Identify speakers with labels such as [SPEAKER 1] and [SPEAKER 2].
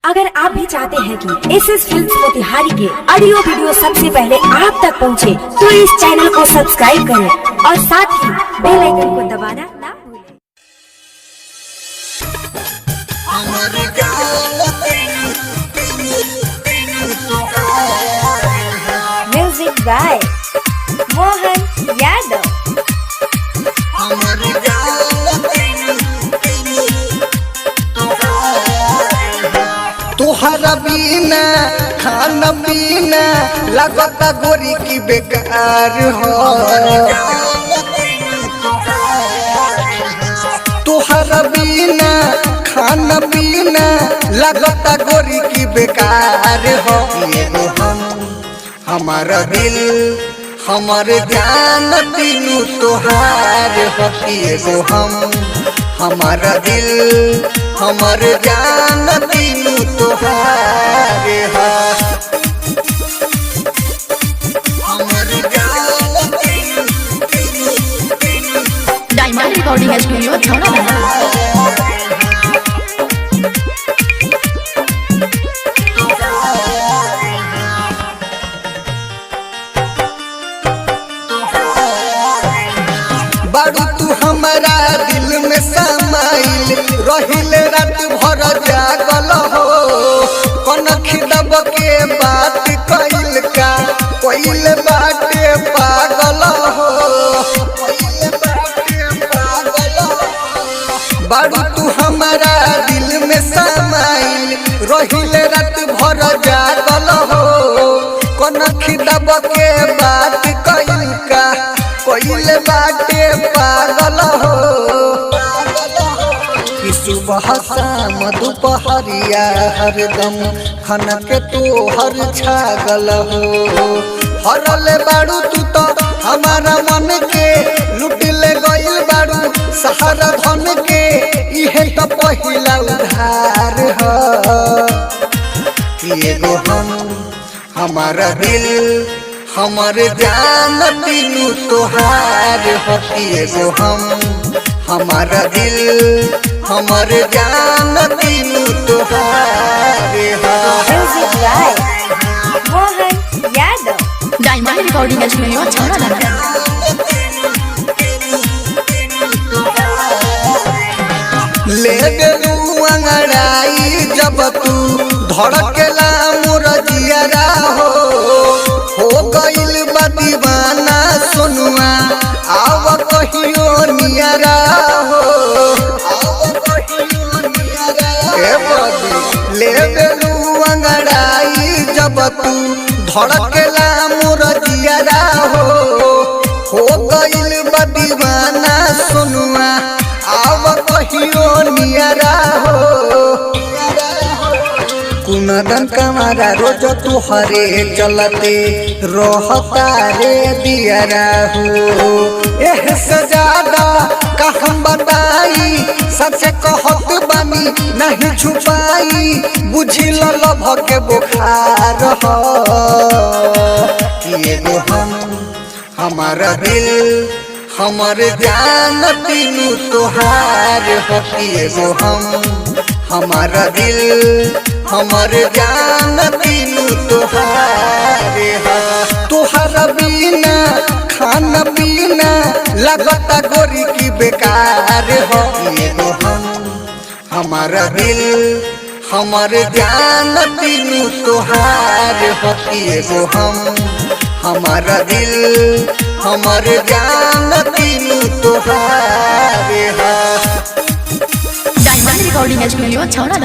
[SPEAKER 1] अगर आप भी चाहते हैं कि एसएस फिल्म्स मोतिहारी के ऑडियो वीडियो सबसे पहले आप तक पहुंचे, तो इस चैनल को सब्सक्राइब करें और साथ ही बेल आइकन को दबाना ना भूलें। Music by Mohan Yadav.
[SPEAKER 2] तुहरा बिना खाना पीना लगता गोरी की बेकार हो। तुहरा बिना खाना पीना लगता गोरी की बेकार हो। एगो हमारा दिल हमारे जान तीनू तोहार हो। एगो हमारा दिल हमारे जान तीनू तोहार हो।
[SPEAKER 3] डायमंड रिकॉर्डिंग स्टूडियो छौड़ा।
[SPEAKER 2] बारू तू हमारा दिल में समाइल रहिल रात भर जागल हो। कनखी दब के बात कइल का कइल बाटे पागल हो। बारू तू हमारा दिल में समाइल रहिल रात भर जागल हो। कनखी दब के बात कइल का कइल बाटे पागल हो। कि सुबह शाम दोपहरिया हरदम खनक तू हर छागल हो। हरले बाड़ू तू तो हमारा मन के लुटले गइल बाड़ू सहारा धन के। इहे तो पहिला उधार हो। कि एगो हमारा दिल हमारे जान तीनू तोहार हो। एगो हमारा दिल हमारे जान तीनू तोहार हो।
[SPEAKER 1] Music by Mohan Yadav.
[SPEAKER 3] Diamond recording studio छौड़ा।
[SPEAKER 2] ले गेलू अंगड़ाई जब तू धड़केला मोर जियरा हो। गइल बा दीवाना सोनुआ आव कहियो नियरा हो। ले गेलू अंगड़ाई जब तू धड़केला मोर जियरा हो गइल बा दीवाना सोनुआ आव कहियो नियरा हो। कुनदन कमारा रोज तुहरे चलते रहता रे दियरा हो। एह से ज्यादा का हम बताई सच कहत बानी नहीं छुपाई। बुझी लभ के बुखार हो। कि एगो हमारा दिल हमारे जान तीनू तोहार हो। कि एगो हमारा दिल हमारे जान तीनू तोहार हो। तुहरा बिना खाना पीना लगता गोरी की बेकार हो। एगो हमारा दिल हमारे जान तीनू तोहार हो। एगो हमारा दिल हमारे जान तीनू तोहार हो।
[SPEAKER 3] डायमंड रिकॉर्डिंग स्टूडियो छौड़ा।